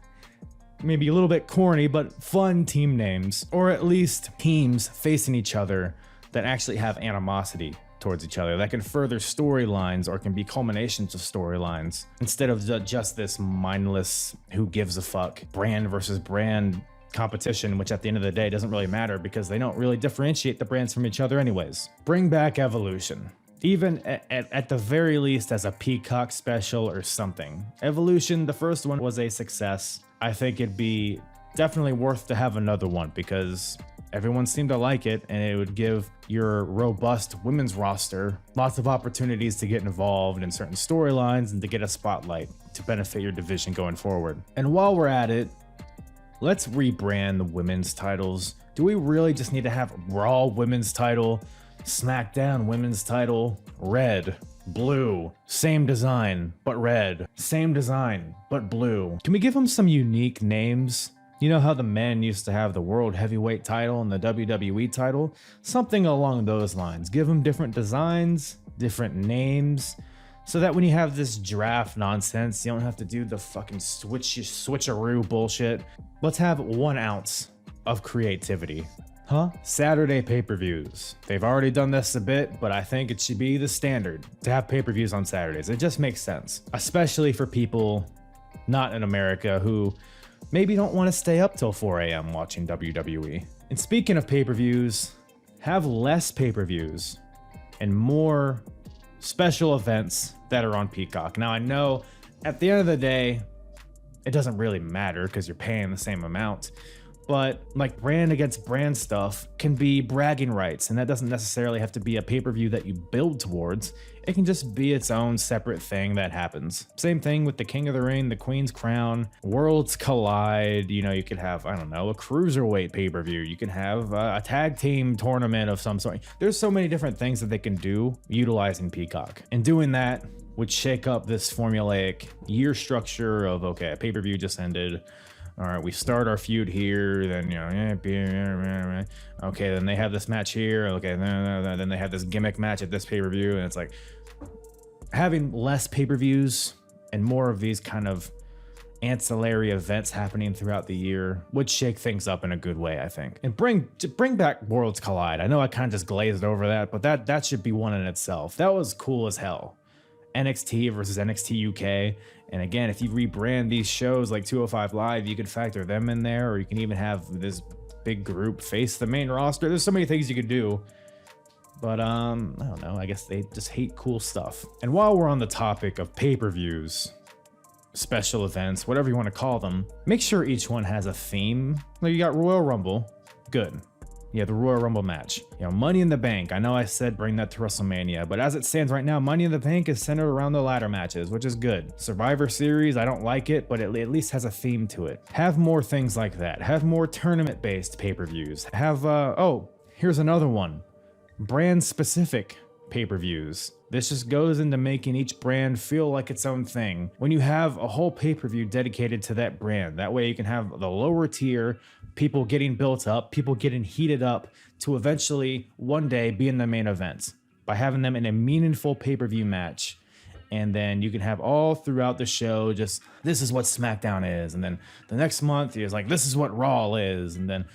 maybe a little bit corny, but fun team names, or at least teams facing each other that actually have animosity towards each other, that can further storylines or can be culminations of storylines, instead of just this mindless, who gives a fuck, brand versus brand competition, which at the end of the day doesn't really matter because they don't really differentiate the brands from each other anyways. Bring back Evolution. Even at the very least as a Peacock special or something. Evolution, the first one was a success. I think it'd be definitely worth to have another one because everyone seemed to like it, and it would give your robust women's roster lots of opportunities to get involved in certain storylines and to get a spotlight to benefit your division going forward. And while we're at it, let's rebrand the women's titles. Do we really just need to have Raw women's title, SmackDown women's title, red, blue, same design, but red, same design, but blue? Can we give them some unique names? You know how the men used to have the World Heavyweight title and the WWE title? Something along those lines. Give them different designs, different names, so that when you have this draft nonsense, you don't have to do the fucking switcheroo bullshit. Let's have 1 ounce of creativity. Saturday pay-per-views. They've already done this a bit, but I think it should be the standard to have pay-per-views on Saturdays. It just makes sense, especially for people not in America who maybe don't want to stay up till 4 a.m. watching WWE. And speaking of pay-per-views, have less pay-per-views and more special events that are on Peacock. Now, I know at the end of the day, it doesn't really matter because you're paying the same amount, but like brand against brand stuff can be bragging rights, and that doesn't necessarily have to be a pay-per-view that you build towards. It can just be its own separate thing that happens. Same thing with the King of the Ring, the Queen's Crown, Worlds Collide. You could have, I don't know, a cruiserweight pay-per-view. You can have a tag team tournament of some sort. There's so many different things that they can do utilizing Peacock. And doing that would shake up this formulaic year structure of, okay, a pay-per-view just ended. All right, we start our feud here, then, okay, then they have this match here, okay, then they have this gimmick match at this pay-per-view, and it's like, having less pay-per-views and more of these kind of ancillary events happening throughout the year would shake things up in a good way, I think. And bring back Worlds Collide. I know I kind of just glazed over that, but that should be one in itself. That was cool as hell. NXT versus NXT UK. And again, if you rebrand these shows like 205 Live, you could factor them in there, or you can even have this big group face the main roster. There's so many things you could do. But I don't know, I guess they just hate cool stuff. And while we're on the topic of pay-per-views, special events, whatever you want to call them, make sure each one has a theme. Like, you got Royal Rumble, good. Yeah, the Royal Rumble match. Money in the Bank. I know I said bring that to WrestleMania, but as it stands right now, Money in the Bank is centered around the ladder matches, which is good. Survivor Series, I don't like it, but it at least has a theme to it. Have more things like that. Have more tournament-based pay-per-views. Have, here's another one. Brand-specific pay-per-views. This just goes into making each brand feel like its own thing. When you have a whole pay-per-view dedicated to that brand, that way you can have the lower tier people getting built up, people getting heated up to eventually one day be in the main event by having them in a meaningful pay-per-view match. And then you can have all throughout the show just, this is what SmackDown is. And then the next month is like, this is what Raw is. And then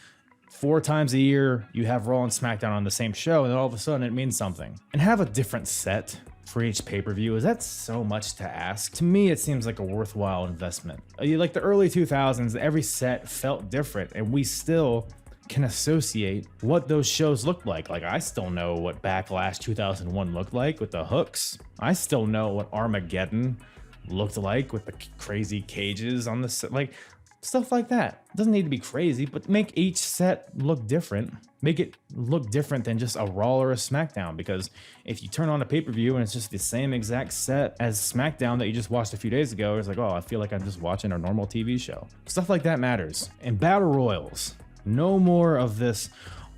4 times a year, you have Raw and SmackDown on the same show, and then all of a sudden it means something. And have a different set for each pay-per-view. Is that so much to ask? To me, it seems like a worthwhile investment. Like the early 2000s, every set felt different, and we still can associate what those shows looked like. Like, I still know what Backlash 2001 looked like with the hooks. I still know what Armageddon looked like with the crazy cages on the set. Like, stuff like that. It doesn't need to be crazy, but make each set look different. Make it look different than just a Raw or a SmackDown, because if you turn on a pay-per-view and it's just the same exact set as SmackDown that you just watched a few days ago, it's like, oh, I feel like I'm just watching a normal TV show. Stuff like that matters. And Battle Royals, no more of this,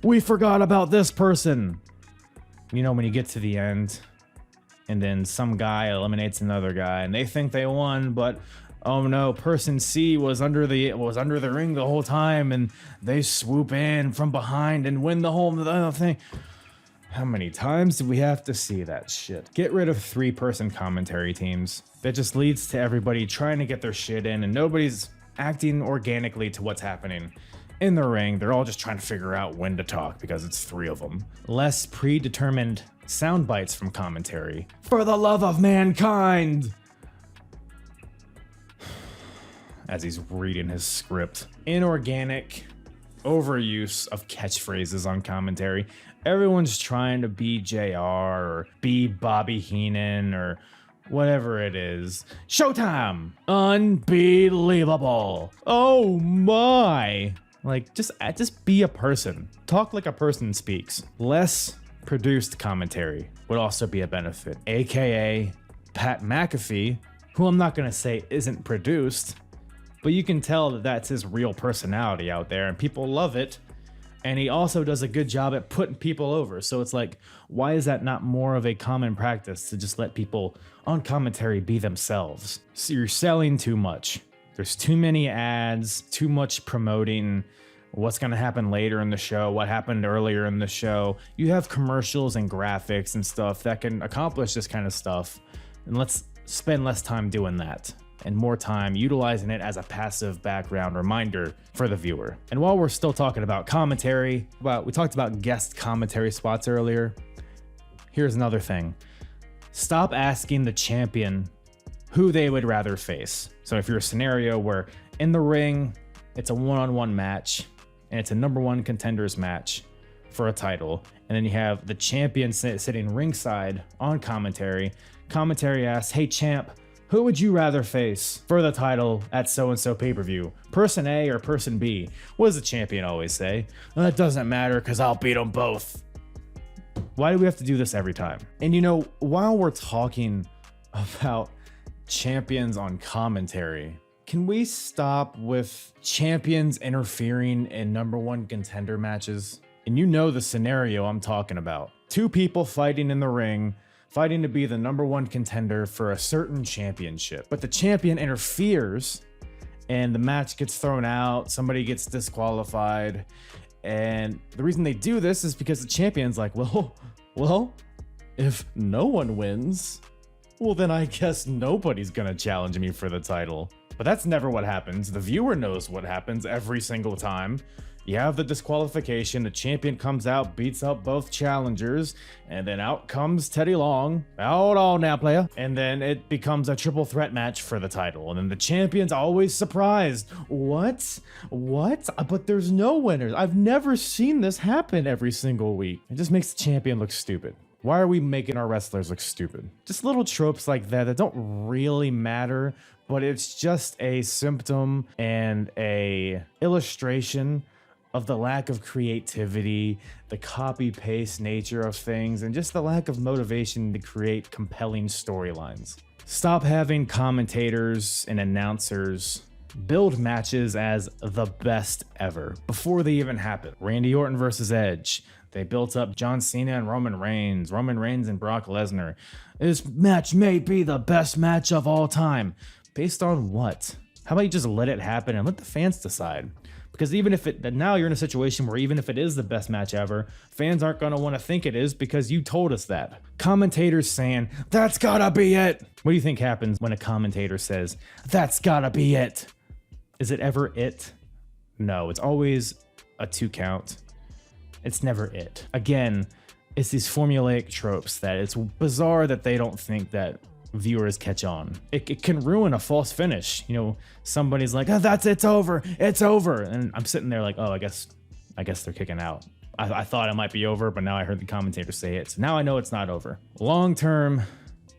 we forgot about this person. You know, when you get to the end and then some guy eliminates another guy and they think they won, but oh no, person C was under the ring the whole time, and they swoop in from behind and win the whole thing. How many times do we have to see that shit? Get rid of 3-person commentary teams. That just leads to everybody trying to get their shit in, and nobody's acting organically to what's happening in the ring. They're all just trying to figure out when to talk because it's 3 of them. Less predetermined sound bites from commentary. For the love of mankind! As he's reading his script. Inorganic overuse of catchphrases on commentary. Everyone's trying to be JR or be Bobby Heenan or whatever it is. Showtime! Unbelievable! Oh my! Like, just be a person. Talk like a person speaks. Less produced commentary would also be a benefit. AKA Pat McAfee, who I'm not gonna say isn't produced, but you can tell that that's his real personality out there, and people love it. And he also does a good job at putting people over. So it's like, why is that not more of a common practice to just let people on commentary be themselves? So you're selling too much. There's too many ads, too much promoting what's going to happen later in the show, what happened earlier in the show. You have commercials and graphics and stuff that can accomplish this kind of stuff. And let's spend less time doing that and more time utilizing it as a passive background reminder for the viewer. And while we're still talking about commentary, we talked about guest commentary spots earlier. Here's another thing. Stop asking the champion who they would rather face. So if you're a scenario where in the ring, it's a one-on-one match and it's a number 1 contenders match for a title, and then you have the champion sitting ringside on commentary. Commentary asks, hey champ, who would you rather face for the title at so-and-so pay-per-view? Person A or person B? What does the champion always say? Well, it doesn't matter because I'll beat them both. Why do we have to do this every time? And you know, while we're talking about champions on commentary, can we stop with champions interfering in number 1 contender matches? And you know the scenario I'm talking about. 2 people fighting in the ring, fighting to be the number 1 contender for a certain championship. But the champion interferes and the match gets thrown out, somebody gets disqualified. And the reason they do this is because the champion's like, well, if no one wins, well then I guess nobody's gonna challenge me for the title. But that's never what happens. The viewer knows what happens every single time. You have the disqualification, the champion comes out, beats up both challengers, and then out comes Teddy Long. Hold on now, player. And then it becomes a triple threat match for the title. And then the champion's always surprised. What? But there's no winners. I've never seen this happen every single week. It just makes the champion look stupid. Why are we making our wrestlers look stupid? Just little tropes like that don't really matter, but it's just a symptom and a illustration of the lack of creativity, the copy-paste nature of things, and just the lack of motivation to create compelling storylines. Stop having commentators and announcers build matches as the best ever before they even happen. Randy Orton versus Edge. They built up John Cena and Roman Reigns and Brock Lesnar. This match may be the best match of all time. Based on what? How about you just let it happen and let the fans decide? Because even if now you're in a situation where even if it is the best match ever, fans aren't going to want to think it is because you told us that. Commentators saying, that's gotta be it. What do you think happens when a commentator says, that's gotta be it? Is it ever it? No, it's always a 2 count. It's never it. Again, it's these formulaic tropes that it's bizarre that they don't think that viewers catch on. It can ruin a false finish. You know, somebody's like, oh, it's over. And I'm sitting there like, oh, I guess they're kicking out. I thought it might be over, but now I heard the commentator say it. So now I know it's not over. Long-term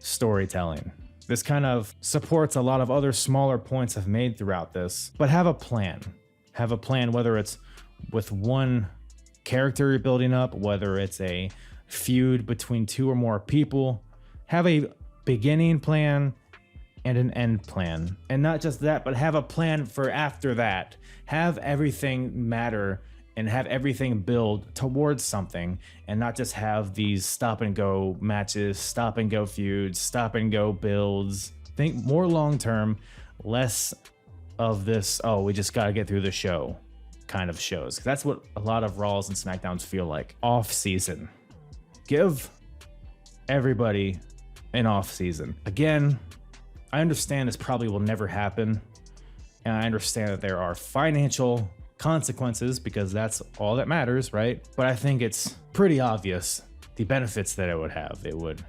storytelling. This kind of supports a lot of other smaller points I've made throughout this, but have a plan. Have a plan, whether it's with one character you're building up, whether it's a feud between 2 or more people. Have a beginning plan and an end plan. And not just that, but have a plan for after that. Have everything matter and have everything build towards something, and not just have these stop and go matches, stop and go feuds, stop and go builds. Think more long term, less of this, oh, we just got to get through the show kind of shows. That's what a lot of Raws and SmackDowns feel like. Off season. Give everybody an off season. Again, I understand this probably will never happen, and I understand that there are financial consequences because that's all that matters, right? But I think it's pretty obvious the benefits that it would have. It would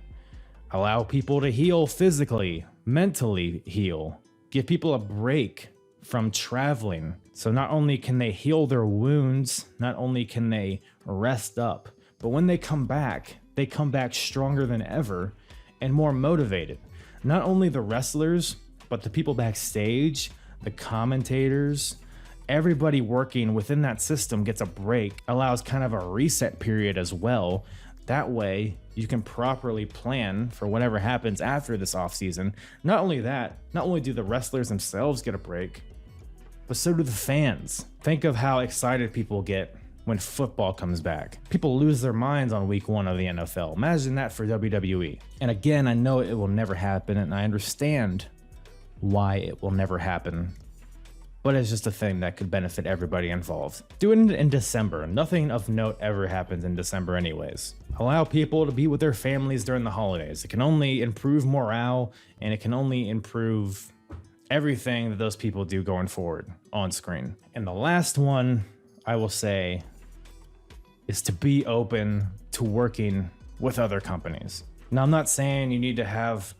allow people to heal physically, mentally heal, give people a break from traveling. So not only can they heal their wounds, not only can they rest up, but when they come back stronger than ever and more motivated. Not only the wrestlers, but the people backstage, the commentators, everybody working within that system gets a break, allows kind of a reset period as well. That way you can properly plan for whatever happens after this off season. Not only that, not only do the wrestlers themselves get a break, but so do the fans. Think of how excited people get when football comes back. People lose their minds on week 1 of the NFL. Imagine that for WWE. And again, I know it will never happen, and I understand why it will never happen, but it's just a thing that could benefit everybody involved. Do it in December. Nothing of note ever happens in December anyways. Allow people to be with their families during the holidays. It can only improve morale, and it can only improve everything that those people do going forward on screen. And the last one I will say is to be open to working with other companies. Now, I'm not saying you need to have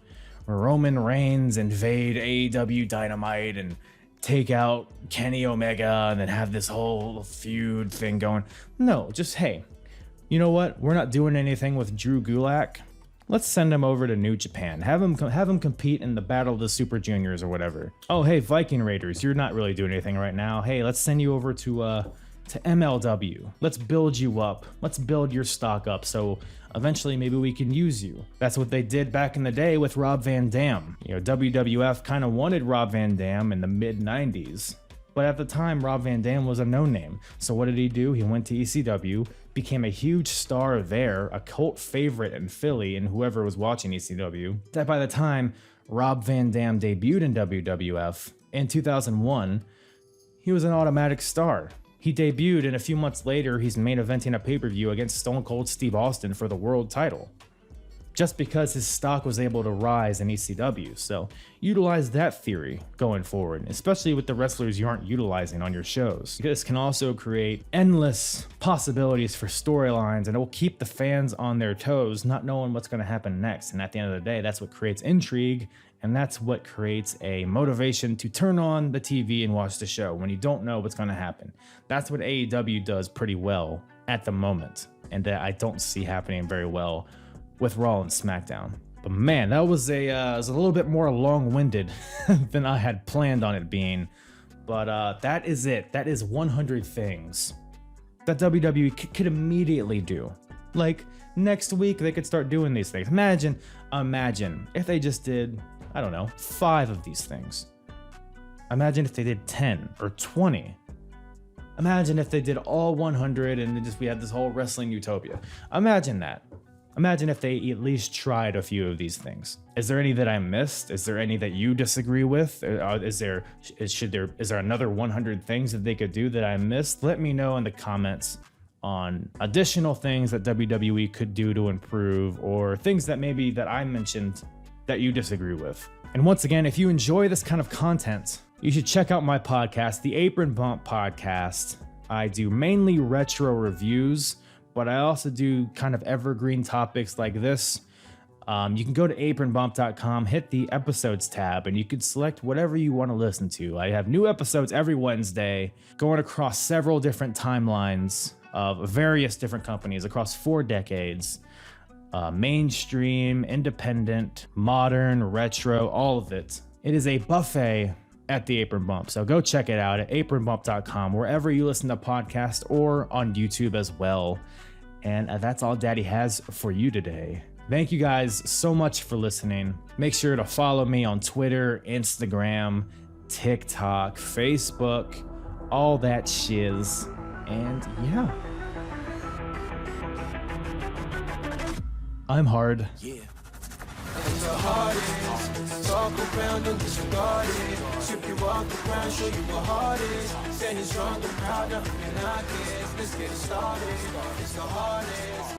Roman Reigns invade AEW Dynamite and take out Kenny Omega and then have this whole feud thing going. No, just, hey, you know what? We're not doing anything with Drew Gulak. Let's send him over to New Japan. Have him compete in the Battle of the Super Juniors or whatever. Oh, hey, Viking Raiders, you're not really doing anything right now. Hey, let's send you over to MLW. Let's build you up. Let's build your stock up so eventually maybe we can use you. That's what they did back in the day with Rob Van Dam. You know, WWF kind of wanted Rob Van Dam in the mid 90s. But at the time, Rob Van Dam was a no-name. So what did he do? He went to ECW, became a huge star there, a cult favorite in Philly and whoever was watching ECW. That by the time Rob Van Dam debuted in WWF in 2001, he was an automatic star. He debuted, and a few months later, he's main eventing a pay-per-view against Stone Cold Steve Austin for the world title, just because his stock was able to rise in ECW. So utilize that theory going forward, especially with the wrestlers you aren't utilizing on your shows. This can also create endless possibilities for storylines, and it will keep the fans on their toes, not knowing what's going to happen next. And at the end of the day, that's what creates intrigue, and that's what creates a motivation to turn on the TV and watch the show when you don't know what's going to happen. That's what AEW does pretty well at the moment, and that I don't see happening very well with Raw and SmackDown. But man, that was a little bit more long-winded than I had planned on it being. But that is it. That is 100 things that WWE could immediately do. Like next week, they could start doing these things. Imagine if they just did, I don't know, 5 of these things. Imagine if they did 10 or 20. Imagine if they did all 100 and then we had this whole wrestling utopia. Imagine that. Imagine if they at least tried a few of these things. Is there any that I missed? Is there any that you disagree with? Is there another 100 things that they could do that I missed? Let me know in the comments on additional things that WWE could do to improve, or things that maybe that I mentioned that you disagree with. And once again, if you enjoy this kind of content, you should check out my podcast, the Apron Bump Podcast. I do mainly retro reviews, but I also do kind of evergreen topics like this. You can go to apronbump.com, hit the episodes tab, and you can select whatever you want to listen to. I have new episodes every Wednesday, going across several different timelines of various different companies across 4 decades. Mainstream, independent, modern, retro, all of it. It is a buffet at the Apron Bump. So go check it out at apronbump.com, wherever you listen to podcasts, or on YouTube as well. And that's all Daddy has for you today. Thank you guys so much for listening. Make sure to follow me on Twitter, Instagram, TikTok, Facebook, all that shiz. And yeah. I'm hard. Yeah. And the hardest, talk around and disregard it. Strip you off the ground, show you what hard is. Standing strong and proud, nothing I guess. Let's get it started. It's the hardest.